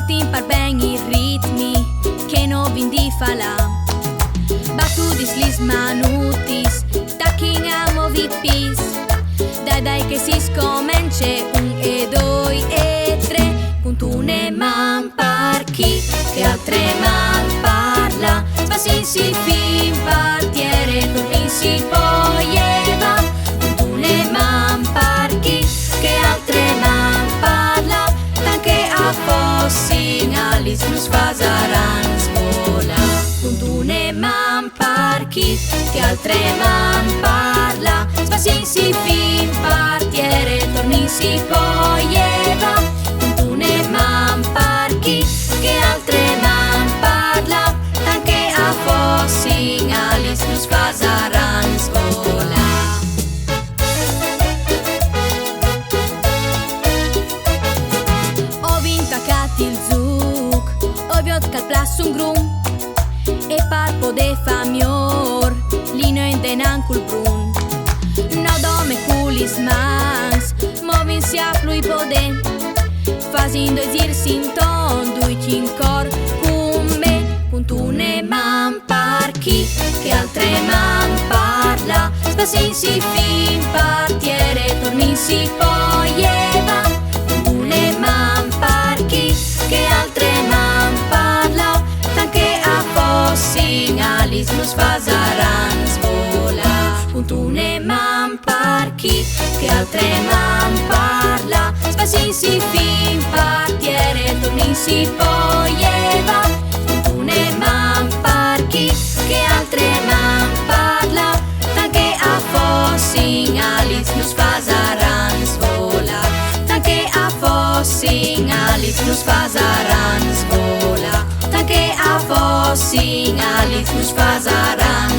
volti par ben i ritmi che non vindi falar. Batudis lis manutis, tacking a movi pis. Dai che si scomence 1 e 2 e 3. Puntune man parchi, che altre man parla. Spasin si fin partiere, dormin si poieva. Puntune man parchi, che altre man parla. Anche a fossin alis nos fasaran spola. Puntune man parchi, che altre man parla. Spasin si fin partiere, dormin si poieva. Puntune man parchi, che altre man parla. Anche a fossin alis nos fasaran spola. Ho vintacat il zuc, ho viot cal plas un grum. E parpo de famior, lino in denan cul brun. No dome culis mans, movin si a plui pode. Fazindo esir sinton, duici in cor cum me. Puntune man parchi, che altre man parla. Spasin si fin partiere, dormin si poieva. Puntune man parchi, che altre man parla. Anche a fossin alis nos fasaran spola. Puntune man parchi, che altre man parla. Spasin si fin partiere, dormin si poieva. Puntune man parchi, che altre man parla. Anche a fossin alis nos fasaran spola. Anche a fossin alis nos fasaran spola. Anche a fossin alis nos fasaran